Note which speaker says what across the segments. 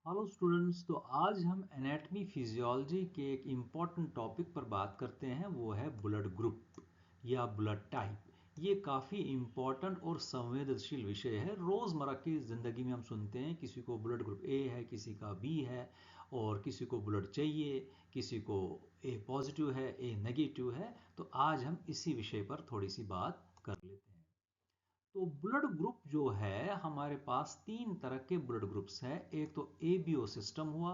Speaker 1: Hello students. तो आज हम एनाटमी फिजियोलॉजी के एक इम्पॉर्टेंट टॉपिक पर बात करते हैं, वो है ब्लड ग्रुप या ब्लड टाइप। ये काफ़ी इम्पॉर्टेंट और संवेदनशील विषय है। रोज़मर्रा की ज़िंदगी में हम सुनते हैं किसी को ब्लड ग्रुप ए है, किसी का बी है, और किसी को ब्लड चाहिए, किसी को ए पॉजिटिव है, ए नेगेटिव है। तो आज हम इसी विषय पर थोड़ी सी बात कर लेते हैं। तो ब्लड ग्रुप जो है, हमारे पास तीन तरह के ब्लड ग्रुप्स हैं। एक तो एबीओ सिस्टम हुआ,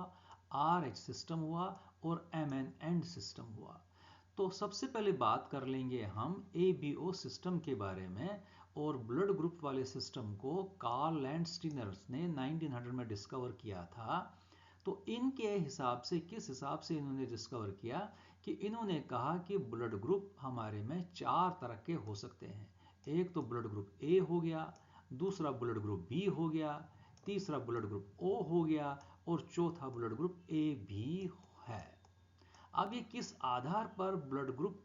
Speaker 1: आरएच सिस्टम हुआ, और एमएन एंड सिस्टम हुआ। तो सबसे पहले बात कर लेंगे हम एबीओ सिस्टम के बारे में। और ब्लड ग्रुप वाले सिस्टम को कार्ल लैंडस्टीनर ने 1900 में डिस्कवर किया था। तो इनके हिसाब से, किस हिसाब से इन्होंने डिस्कवर किया, कि इन्होंने कहा कि ब्लड ग्रुप हमारे में चार तरह के हो सकते हैं। एक तो ब्लड ग्रुप ए हो गया, दूसरा ब्लड ग्रुप बी हो गया, तीसरा ब्लड ग्रुप ओ हो गया, और चौथा ब्लड ग्रुप ए भी है। अब ये किस आधार पर ब्लड ग्रुप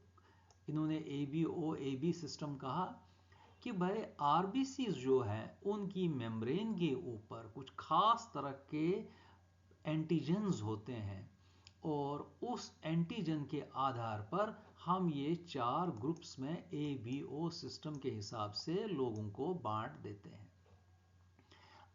Speaker 1: इन्होंने A B O A B system कहा, कि भाई आरबीसी जो हैं उनकी मेम्ब्रेन के ऊपर कुछ खास तरह के एंटीजेंस होते हैं, और उस एंटीजन के आधार पर हम ये चार ग्रुप्स में ए बी ओ सिस्टम के हिसाब से लोगों को बांट देते हैं।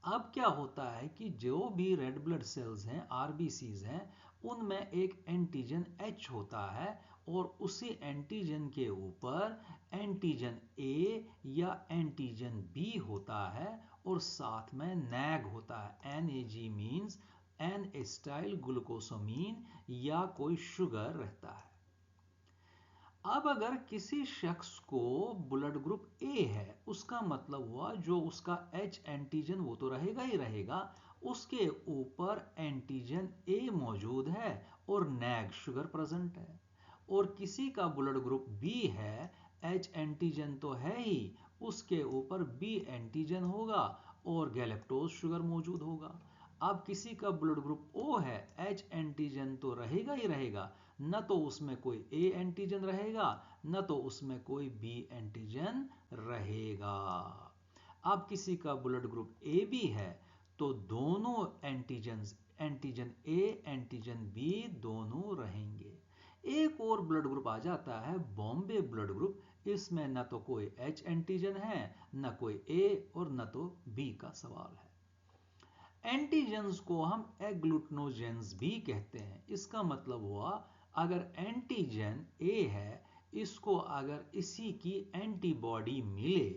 Speaker 1: अब क्या होता है कि जो भी रेड ब्लड सेल्स हैं, आरबीसीज हैं, उनमें एक एंटीजन एच होता है, और उसी एंटीजन के ऊपर एंटीजन ए या एंटीजन बी होता है, और साथ में नैग होता है। N A G means N acetyl glucosamine, या कोई शुगर रहता है। अब अगर किसी शख्स को ब्लड ग्रुप ए है, उसका मतलब हुआ जो उसका एच एंटीजन वो तो रहेगा ही रहेगा, उसके ऊपर एंटीजन ए मौजूद है और नैग शुगर प्रेजेंट है। और किसी का ब्लड ग्रुप बी है, एच एंटीजन तो है ही, उसके ऊपर बी एंटीजन होगा और गैलेक्टोज शुगर मौजूद होगा। अब किसी का ब्लड ग्रुप ओ है, एच एंटीजन तो रहेगा ही रहेगा, न तो उसमें कोई ए एंटीजन रहेगा, न तो उसमें कोई बी एंटीजन रहेगा। अब किसी का ब्लड ग्रुप ए बी है, तो दोनों antigen, antigen A antigen B दोनों रहेंगे। एक और ब्लड ग्रुप आ जाता है बॉम्बे ब्लड ग्रुप। इसमें न तो कोई एच एंटीजन है, न कोई ए, और न तो बी का सवाल है। एंटीजेंस को हम एग्लूटिनोजेंस भी कहते हैं। इसका मतलब हुआ, अगर एंटीजन ए है, इसको अगर इसी की एंटीबॉडी मिले,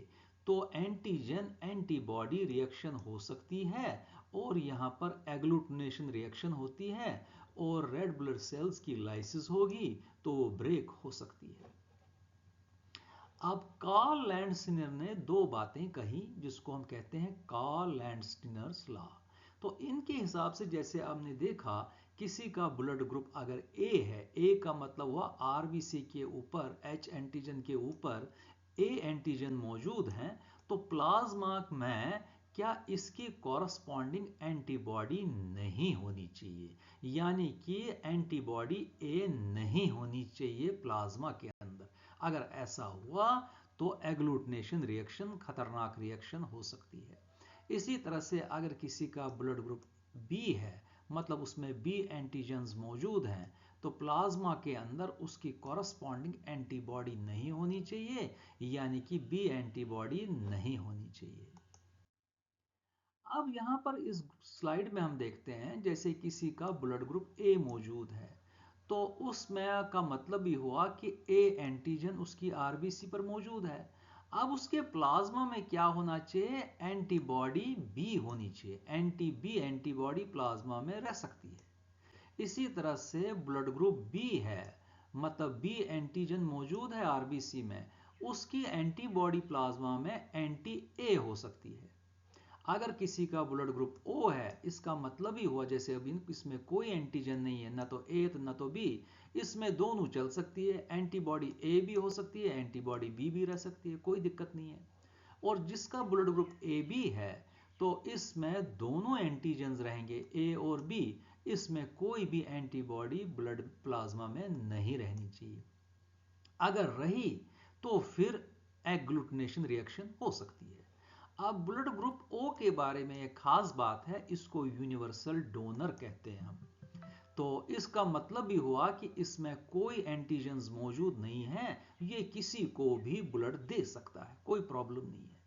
Speaker 1: तो एंटीजन एंटीबॉडी रिएक्शन हो सकती है, और यहाँ पर एग्लूटिनेशन रिएक्शन होती है, और रेड ब्लड सेल्स की लाइसिस होगी, तो वो ब्रेक हो सकती है। अब कार्ल लैंडस्टीनर ने दो बातें कही, जिसको हम कहते हैं कार्ल लैंडस्टीनर्स लॉ। तो इनके हिसाब से, जैसे आपने देखा, किसी का ब्लड ग्रुप अगर ए है, ए का मतलब हुआ आरबीसी के ऊपर, एच एंटीजन के ऊपर ए एंटीजन मौजूद हैं, तो प्लाज्मा में क्या इसकी कॉरस्पॉन्डिंग एंटीबॉडी नहीं होनी चाहिए, यानी कि एंटीबॉडी ए नहीं होनी चाहिए प्लाज्मा के अंदर। अगर ऐसा हुआ तो एग्लूटिनेशन रिएक्शन, खतरनाक रिएक्शन हो सकती है। इसी तरह से अगर किसी का ब्लड ग्रुप बी है, मतलब उसमें बी एंटीजेंस मौजूद हैं, तो प्लाज्मा के अंदर उसकी कॉरस्पॉन्डिंग एंटीबॉडी नहीं होनी चाहिए, यानी कि बी एंटीबॉडी नहीं होनी चाहिए। अब यहाँ पर इस स्लाइड में हम देखते हैं, जैसे किसी का ब्लड ग्रुप ए मौजूद है, तो उसमें का मतलब भी हुआ कि ए एंटीजन उसकी आरबीसी पर मौजूद है। अब उसके प्लाज्मा में क्या होना चाहिए, एंटीबॉडी बी होनी चाहिए। एंटी बी एंटीबॉडी प्लाज्मा में रह सकती है। इसी तरह से ब्लड ग्रुप बी है, मतलब बी एंटीजन मौजूद है आरबीसी में, उसकी एंटीबॉडी प्लाज्मा में एंटी ए हो सकती है। अगर किसी का ब्लड ग्रुप ओ है, इसका मतलब ही हुआ, जैसे अभी इसमें कोई एंटीजन नहीं है, ना तो ए न तो बी, इसमें दोनों चल सकती है। एंटीबॉडी ए भी हो सकती है, एंटीबॉडी बी भी रह सकती है, कोई दिक्कत नहीं है। और जिसका ब्लड ग्रुप ए बी है, तो इसमें दोनों एंटीजन रहेंगे, ए और बी। इसमें कोई भी एंटीबॉडी ब्लड प्लाज्मा में नहीं रहनी चाहिए। अगर रही, तो फिर एग्लूटिनेशन रिएक्शन हो सकती है। अब ब्लड ग्रुप ओ के बारे में एक खास बात है, इसको यूनिवर्सल डोनर कहते हैं हम। तो इसका मतलब भी हुआ कि इसमें कोई एंटीजेंस मौजूद नहीं है, ये किसी को भी ब्लड दे सकता है, कोई प्रॉब्लम नहीं है।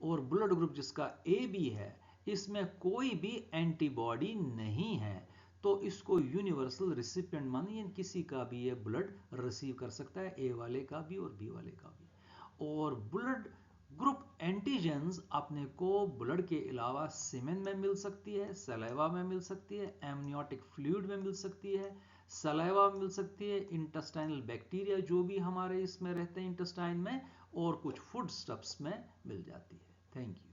Speaker 1: और ब्लड ग्रुप जिसका ए बी है, इसमें कोई भी एंटीबॉडी नहीं है, तो इसको यूनिवर्सल रिसिपिएंट मानिए, किसी का भी ये ब्लड रिसीव कर सकता है, ए वाले का भी और बी वाले का भी। और ब्लड ग्रुप एंटीजेंस अपने को ब्लड के अलावा सीमेन में मिल सकती है, सलाइवा में मिल सकती है, एमनियोटिक फ्लूइड में मिल सकती है, सलाइवा में मिल सकती है, इंटेस्टाइनल बैक्टीरिया जो भी हमारे इसमें रहते हैं इंटेस्टाइन में, और कुछ फूड स्टफ्स में मिल जाती है। Thank you.